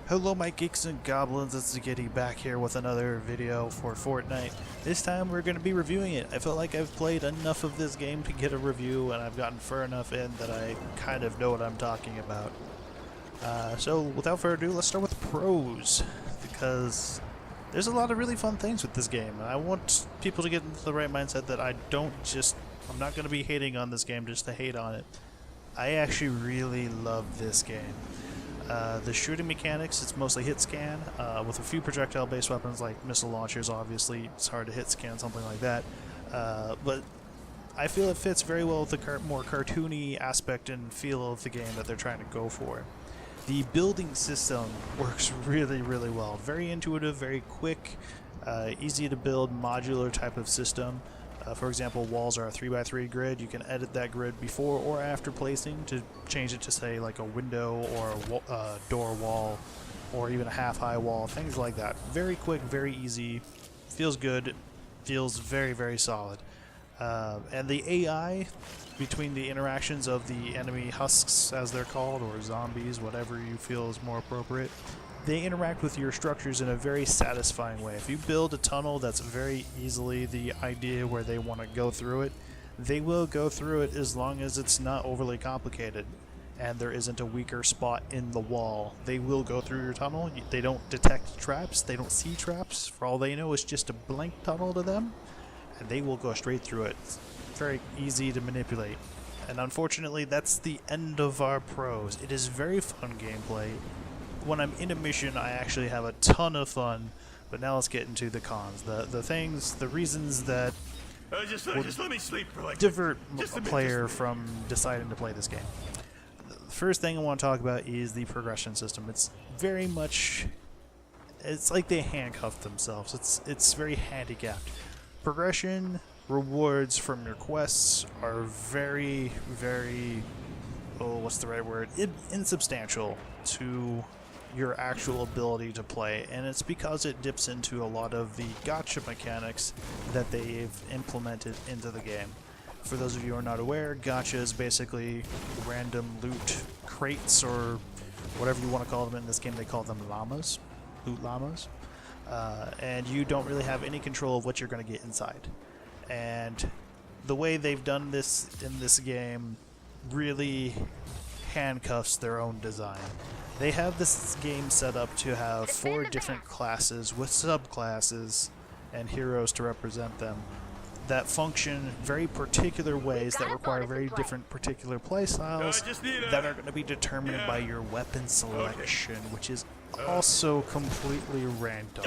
Hello my geeks and goblins, it's Ziggy back here with another video for Fortnite. This time we're going to be reviewing it. I feel like I've played enough of this game to get a review, and I've gotten far enough in that I kind of know what I'm talking about. So without further ado, let's start with pros, because there's a lot of really fun things with this game. And I want people to get into the right mindset that I'm not going to be hating on this game just to hate on it. I actually really love this game. The shooting mechanics, it's mostly hit scan, with a few projectile-based weapons like missile launchers. Obviously, it's hard to hit scan something like that, but I feel it fits very well with the more cartoony aspect and feel of the game that they're trying to go for. The building system works really, really well. Very intuitive, very quick, easy to build, modular type of system. For example, walls are a 3x3 grid. You can edit that grid before or after placing to change it to, say, like a window or a door wall or even a half-high wall, things like that. Very quick, very easy, feels good, feels very, very solid. And the AI between the interactions of the enemy husks, as they're called, or zombies, whatever you feel is more appropriate, they interact with your structures in a very satisfying way. If you build a tunnel that's very easily the idea where they want to go through it, they will go through it as long as it's not overly complicated and there isn't a weaker spot in the wall. They will go through your tunnel. They don't detect traps. They don't see traps. For all they know, it's just a blank tunnel to them, and they will go straight through it. It's very easy to manipulate. And unfortunately, that's the end of our pros. It is very fun gameplay. When I'm in a mission, I actually have a ton of fun, but now let's get into the cons. The reasons that just let me sleep for like divert a player from deciding to play this game. The first thing I want to talk about is the progression system. It's very much, it's like they handcuffed themselves. It's very handicapped. Progression, rewards from your quests are very, very, what's the right word? Insubstantial to your actual ability to play, and it's because it dips into a lot of the gacha mechanics that they've implemented into the game. For those of you who are not aware, gacha is basically random loot crates, or whatever you want to call them. In this game they call them llamas, loot llamas, and you don't really have any control of what you're going to get inside. And the way they've done this in this game really handcuffs their own design. They have this game set up to have 4 different classes with subclasses and heroes to represent them that function very particular ways that require very different particular playstyles that are going to be determined by your weapon selection, which is also completely random.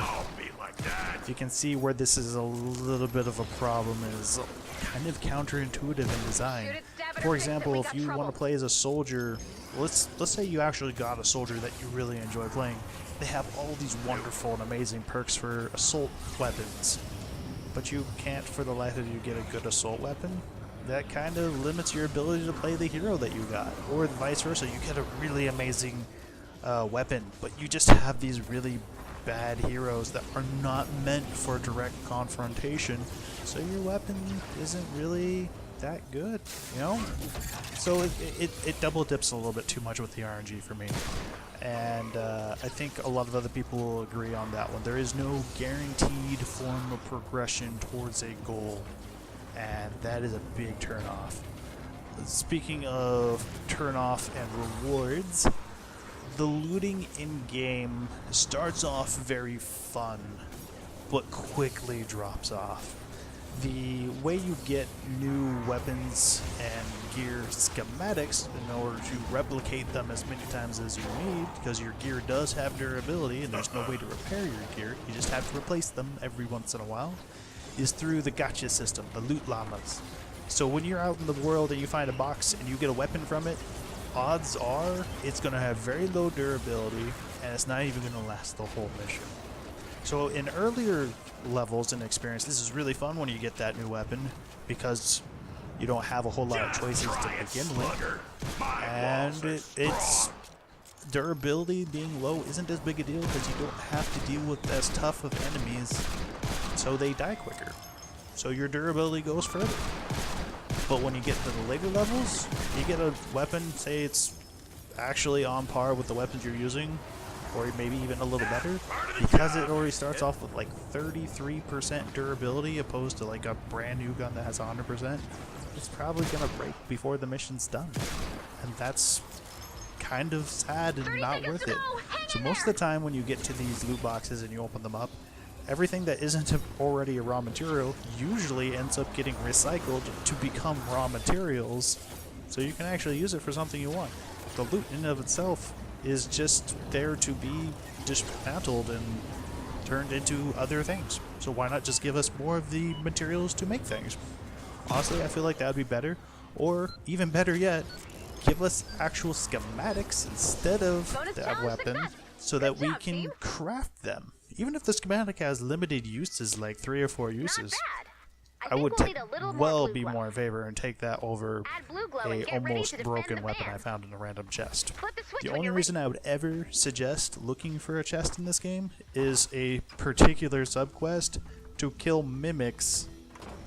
You can see where this is a little bit of a problem, is kind of counterintuitive in design. For example, if you want to play as a soldier, let's say you actually got a soldier that you really enjoy playing. They have all these wonderful and amazing perks for assault weapons, but you can't for the life of you get a good assault weapon. That kind of limits your ability to play the hero that you got, or vice versa. You get a really amazing weapon, but you just have these really bad heroes that are not meant for direct confrontation, so your weapon isn't really that good, you know? So it double dips a little bit too much with the RNG for me, and I think a lot of other people will agree on that one. There is no guaranteed form of progression towards a goal, and that is a big turnoff. Speaking of turnoff and rewards, the looting in-game starts off very fun, but quickly drops off. The way you get new weapons and gear schematics in order to replicate them as many times as you need, because your gear does have durability and there's no way to repair your gear, you just have to replace them every once in a while, is through the gacha system, the loot llamas. So when you're out in the world and you find a box and you get a weapon from it, odds are it's going to have very low durability and it's not even going to last the whole mission. So in earlier levels and experience, this is really fun when you get that new weapon, because you don't have a whole lot of choices to begin with, and its durability being low isn't as big a deal because you don't have to deal with as tough of enemies, so they die quicker. So your durability goes further. But when you get to the later levels, you get a weapon, say it's actually on par with the weapons you're using, or maybe even a little better, because it already starts off with like 33% durability opposed to like a brand new gun that has 100%. It's probably gonna break before the mission's done, and that's kind of sad and not worth it. So most of the time when you get to these loot boxes and you open them up, everything that isn't already a raw material usually ends up getting recycled to become raw materials, so you can actually use it for something you want. The loot in and of itself is just there to be dismantled and turned into other things. So why not just give us more of the materials to make things? Honestly, I feel like that would be better. Or, even better yet, give us actual schematics instead of that weapon so that we can craft them. Even if the schematic has limited uses, like 3 or 4 uses, I would be more in favor and take that over a almost broken weapon I found in a random chest. The only reason I would ever suggest looking for a chest in this game is a particular subquest to kill mimics,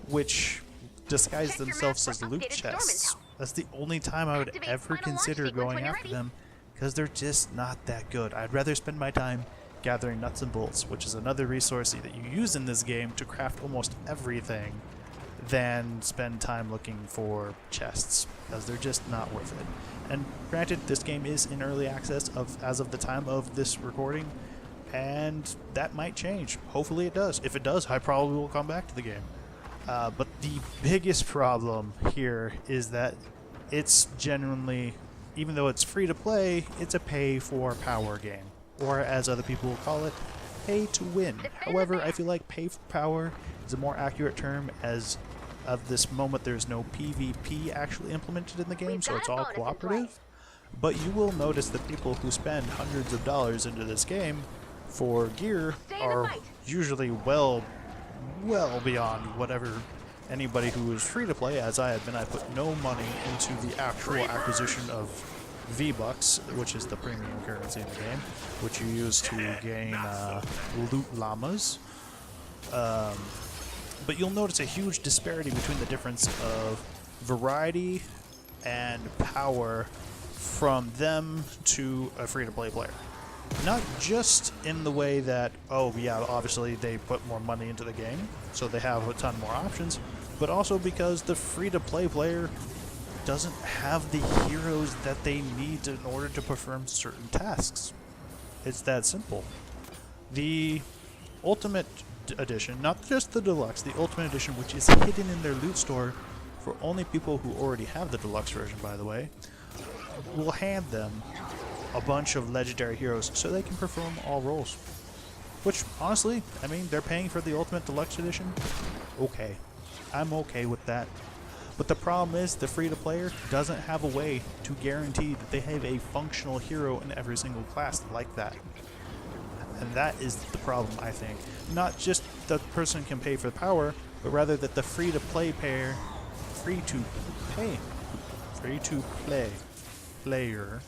which disguise themselves as loot chests. That's the only time I would ever consider going after them, because they're just not that good. I'd rather spend my time gathering nuts and bolts, which is another resource that you use in this game to craft almost everything, than spend time looking for chests, because they're just not worth it. And granted, this game is in early access as of the time of this recording, and that might change. Hopefully it does. If it does, I probably will come back to the game. But the biggest problem here is that it's genuinely, even though it's free to play, it's a pay for power game. Or as other people will call it, pay to win. However, I feel like pay for power is a more accurate term, as of this moment there's no PvP actually implemented in the game, so it's all cooperative. But you will notice that people who spend hundreds of dollars into this game for gear are usually well beyond whatever anybody who is free to play, as I have been. I put no money into the actual acquisition of V-Bucks, which is the premium currency in the game, which you use to gain loot llamas. But you'll notice a huge disparity between the difference of variety and power from them to a free-to-play player. Not just in the way that, oh yeah, obviously they put more money into the game, so they have a ton more options, but also because the free-to-play player doesn't have the heroes that they need in order to perform certain tasks. It's that simple. The Ultimate Edition, not just the Deluxe, the Ultimate Edition, which is hidden in their loot store for only people who already have the Deluxe version, by the way, will hand them a bunch of legendary heroes so they can perform all roles. Which, honestly, I mean, they're paying for the Ultimate Deluxe Edition. Okay. I'm okay with that. But the problem is, the free-to-player doesn't have a way to guarantee that they have a functional hero in every single class like that. And that is the problem, I think. Not just the person can pay for the power, but rather that the free-to-play player, player,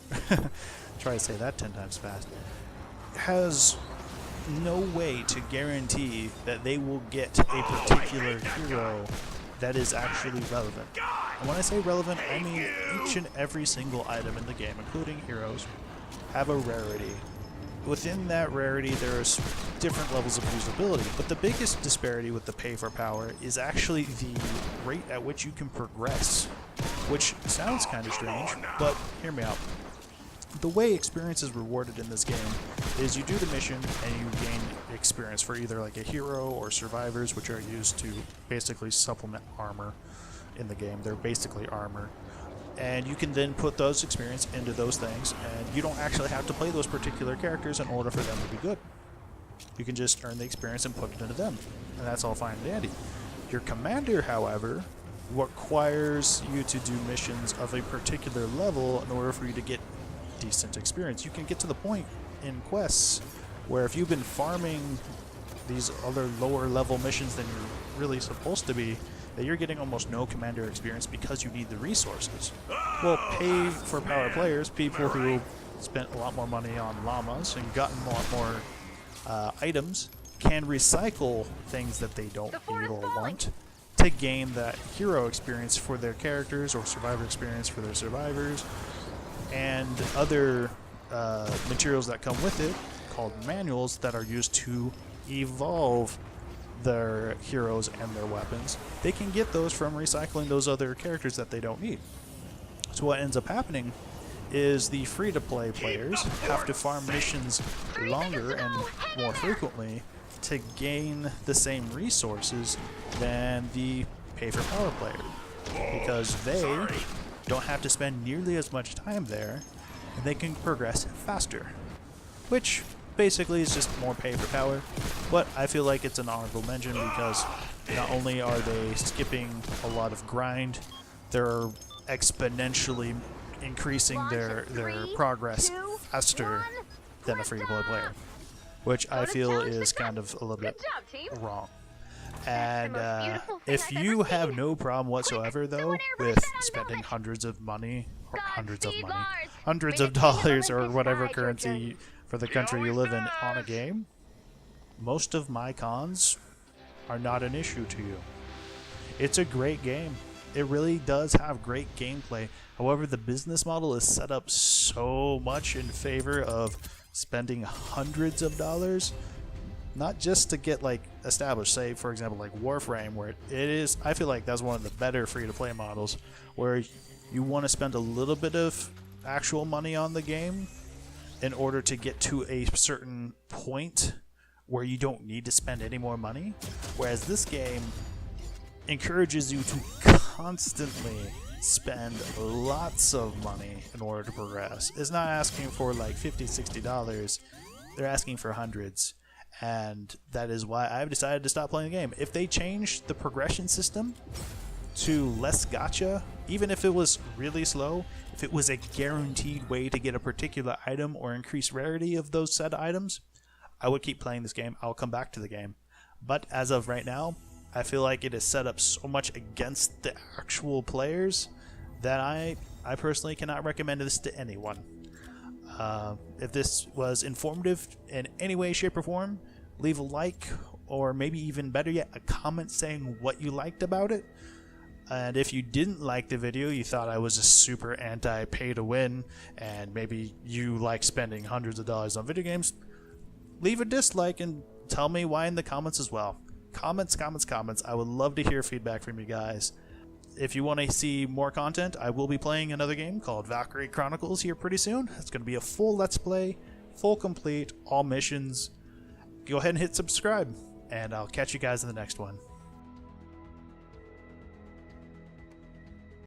try to say that 10 times fast, has no way to guarantee that they will get a particular hero that is actually relevant. And when I say relevant, I mean each and every single item in the game, including heroes, have a rarity. Within that rarity, there's different levels of usability, but the biggest disparity with the pay for power is actually the rate at which you can progress, which sounds kind of strange, but hear me out. The way experience is rewarded in this game is you do the mission and you gain experience for either like a hero or survivors, which are used to basically supplement armor in the game. They're basically armor. And you can then put those experience into those things, and you don't actually have to play those particular characters in order for them to be good. You can just earn the experience and put it into them, and that's all fine and dandy. Your commander, however, requires you to do missions of a particular level in order for you to get decent experience. You can get to the point in quests where if you've been farming these other lower level missions than you're really supposed to be, that you're getting almost no commander experience because you need the resources. Well, pay for power players, people who spent a lot more money on llamas and gotten a lot more items, can recycle things that they don't need or want to gain that hero experience for their characters or survivor experience for their survivors. and other materials that come with it, called manuals, that are used to evolve their heroes and their weapons. They can get those from recycling those other characters that they don't need. So what ends up happening is the free-to-play players have to farm missions longer and more frequently to gain the same resources than the pay-for-power player, because they don't have to spend nearly as much time there, and they can progress faster, which basically is just more pay-for-power. But I feel like it's an honorable mention because not only are they skipping a lot of grind, they're exponentially increasing their progress faster than a free-to-play player, which I feel is kind of a little bit wrong. And if you have no problem whatsoever, though, with spending hundreds of dollars or whatever currency for the country you live in on a game, most of my cons are not an issue to you. It's a great game. It really does have great gameplay. However, the business model is set up so much in favor of spending hundreds of dollars, not just to get like established. Say, for example, like Warframe, where it is, I feel like that's one of the better free-to-play models, where you want to spend a little bit of actual money on the game in order to get to a certain point where you don't need to spend any more money. Whereas this game encourages you to constantly spend lots of money in order to progress. It's not asking for like $50, $60. They're asking for hundreds. And that is why I've decided to stop playing the game. If they change the progression system to less gacha, even if it was really slow, if it was a guaranteed way to get a particular item or increase rarity of those said items, I would keep playing this game. I'll come back to the game. But as of right now, I feel like it is set up so much against the actual players that I personally cannot recommend this to anyone. If this was informative in any way, shape, or form, leave a like, or maybe even better yet, a comment saying what you liked about it. And if you didn't like the video, you thought I was a super anti-pay-to-win, and maybe you like spending hundreds of dollars on video games, leave a dislike and tell me why in the comments as well. Comments. I would love to hear feedback from you guys. If you want to see more content, I will be playing another game called Valkyrie Chronicles here pretty soon. It's going to be a full Let's Play, full complete, all missions. Go ahead and hit subscribe, and I'll catch you guys in the next one.